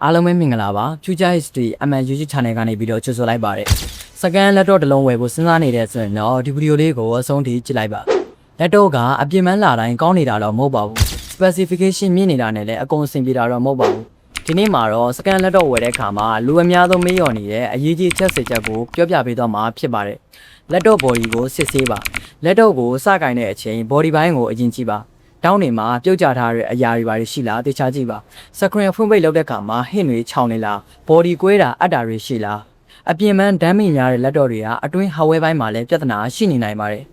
အားလုံးပဲမင်္ဂလာပါ Future History YouTube Channel ကနေပြီးတော့ကြိုဆိုလိုက်ပါတယ်။ Second လက်တော့တစ်လုံးဝယ်ဖို့စဉ်းစားနေတဲ့ဆိုရင်တော့ဒီဗီဒီယိုလေးကိုအဆုံးထိကြည့်လိုက်ပါ။လက်တော့ကအပြင်းမှန်းလာတိုင်းကောင်းနေတာတော့မဟုတ်ပါဘူး။ Specification မြင့်နေတာနဲ့လည်းအကုန်အဆင်ပြေတာတော့မဟုတ်ပါဘူး။ဒီနေ့မှာတော့ Second လက်တော့ဝယ်တဲ့အခါမှာလူအများဆုံးမေးလျော်နေတဲ့အရေးကြီးချက်စစ်ချက်ကိုပြောပြပေးတော့မှာဖြစ်ပါတယ်။လက်တော့ body ကိုစစ်ဆေးပါ။လက်တော့ကိုစကင်တဲ့အချိန် body ဘိုင်းကိုအရင်ကြည့်ပါ။တောင်းနေမှာပြုတ်ကျထားတဲ့အရာတွေပါရှိလားတေချာကြည့်ပါ screen ဖွင့်ပိတ်လုပ်တဲ့အခါမှာဟင့်တွေခြောင်နေလား body ကွဲတာအပ်တာတွေရှိလားအပြင်ပန်းဒမ်းမိများတဲ့လက်တော့တွေကအတွင်း hardware ဘိုင်းမှာလည်းပြဿနာရှိနေနိုင်ပါတယ်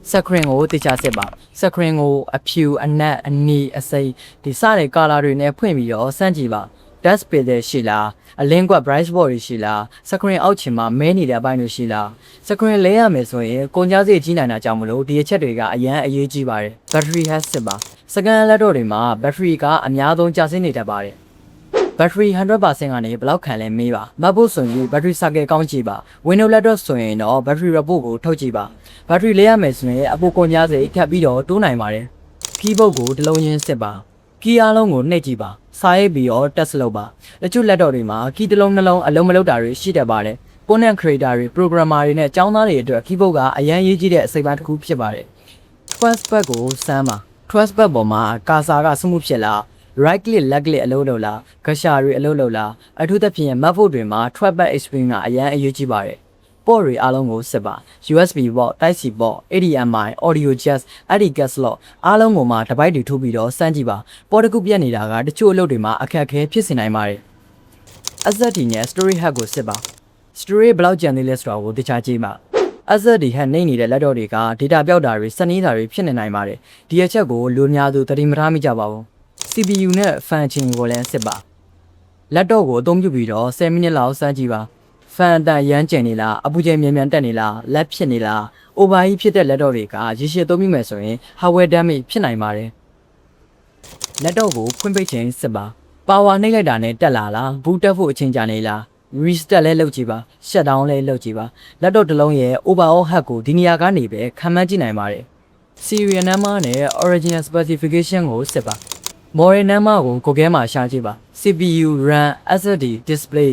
screen ကိုတေချာစစ်ပါ screen ကိုအဖြူအနက်အနီအစိမ်းဒီစတဲ့ color တွေနဲ့ဖွင့်ပြီးတော့စမ်းကြည့်ပါ dust pedal ရှိလားအလင်းကွက် bright spot တွေရှိလား screen အောက်ခြေမှာမဲနေတဲ့အပိုင်းတွေရှိလား screen လဲရမယ်ဆိုရင်ကုန်ကျစရိတ်ကြီးနိုင်တာကြောင့်မလို့ဒီအချက်တွေကအရန်အရေးကြီးပါတယ် battery health စစ်ပါ second လက်တော့တွေမှာ battery ကအများဆုံးကျဆင်းနေတတ်ပါတယ် battery 100% ကနေဘယ်လောက်ခံလဲမေးပါမှတ်ဖို့ဆိုရင် battery cycle ကောင်းကြည့်ပါ Windows laptop ဆိုရင်တော့ battery report ကိုထုတ်ကြည့်ပါ battery လဲရမယ်ဆိုရင်အပိုကုန်ကျစရိတ်ထပ်ပြီးတော့တိုးနိုင်ပါတယ် keyboard ကိုတစ်လုံးချင်းစစ်ပါ key အားလုံးကိုနှိပ်ကြည့်ပါစာရေးပြီးတော့ test လုပ်ပါတချို့ laptop တွေမှာ key တစ်လုံးနှလုံးအလုံးမလုံးတာတွေရှိတတ်ပါတယ် content creator တွေ programmer တွေနဲ့ကျောင်းသားတွေအတွက် keyboard ကအရန်ရေးကြီးတဲ့အစိပ်ပိုင်းတစ်ခုဖြစ်ပါတယ် trackpad ကိုစမ်းပါ trackpad ပေါ်မှာကာစာကစမှုဖြစ်လား right click left click အလုပ်လုပ်လား gesture တွေအလုပ်လုပ်လားအထူးသဖြင့် MacBook တွေမှာ trackpad experience ကအရန်အရေးကြီးပါတယ် port တွေအားလုံးကိုစစ်ပါ USB port Type C port HDMI audio jack ADK slot အားလုံးကိုမှတစ်ပိုက်တွေထိုးပြီးတော့စမ်းကြည့်ပါ port တစ်ခုပြတ်နေတာကတချို့အလုပ်တွေမှာအခက်အခဲဖြစ်စေနိုင်ပါတယ် SSD နဲ့ storage head ကိုစစ်ပါ storage ဘယ်လောက်ကျန်သေးလဲဆိုတာကိုသိချကြည့်ပါ SSD head နှိမ့်နေတဲ့ laptop တွေက data ပျောက်တာတွေစက်နေတာတွေဖြစ်နေနိုင်ပါတယ်ဒီအချက်ကိုလူများသူသတိမထားမိကြပါဘူး CPU နဲ့ fan ချင်းကိုလည်းစစ်ပါ laptop ကိုအသုံးပြုပြီးတော့10မိနစ်လောက်စမ်းကြည့်ပါ fan အတန်ရမ်းကျင်နေလားအပူချိန်မြန်မြန်တက်နေလားလက်ဖြစ်နေလား overheat ဖြစ်တဲ့ laptop တွေကရေရှည်သုံးမိမယ်ဆိုရင် hardware damage ဖြစ်နိုင်ပါတယ် laptop ကိုဖွင့်ပိတ်ချိန်စစ်ပါ power နှိပ်လိုက်တာနဲ့တက်လာလား boot တက်ဖို့အချိန်ကြာနေလား restart လဲလုပ်ကြည့်ပါ shut down လဲလုပ်ကြည့်ပါ laptop တစ်လုံးရဲ့ overall health ကိုဒီနေရာကနေပဲခံမှန်းကြည့်နိုင်ပါတယ် serial number နဲ့ original specification ကိုစစ်ပါ model number ကိုကိုယ်ခဲမှာရှာကြည့်ပါ CPU RAM SSD display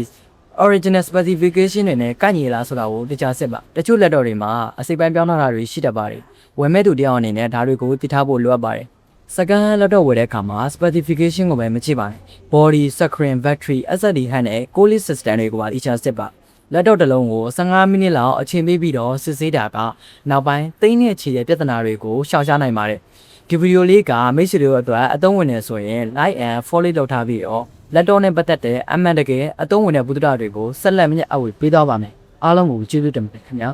original specification တွေနဲ့ကိုက်ညီလားဆိုတာကိုတခြားစစ်ပါတချို့ laptop တွေမှာအစိပ်ပိုင်းပြောင်းလာတာတွေရှိတတ်ပါတယ်ဝယ်မဲ့သူတယောက်အနေနဲ့ဒါတွေကိုသိထားဖို့လိုအပ်ပါတယ် second laptop ဝယ်တဲ့အခါမှာ specification ကိုပဲမကြည့်ပါနဲ့ body screen battery SSD head နဲ့ cooling system တွေကိုပါသိချစစ်ပါ laptop တစ်လုံးကို15မိနစ်လောက်အချိန်ပေးပြီးတော့စစ်ဆေးတာကနောက်ပိုင်းသိန်းနဲ့ချီတဲ့ပြဿနာတွေကိုရှောင်ရှားနိုင်ပါတယ်ဒီဗီဒီယိုလေးကမိတ်ဆွေတို့အတွက်အသုံးဝင်နေဆိုရင် like and follow လုပ်ထားပြီးတော့ laptop နဲ့ပတ်သက်တဲ့အမှန်တကယ်အသုံးဝင်တဲ့ဗုဒ္ဓတွေကိုဆက်လက်မြတ်အဝေပေးသွားပါမယ်အားလုံးကိုကျေးဇူးတင်ပါတယ်ခင်ဗျာ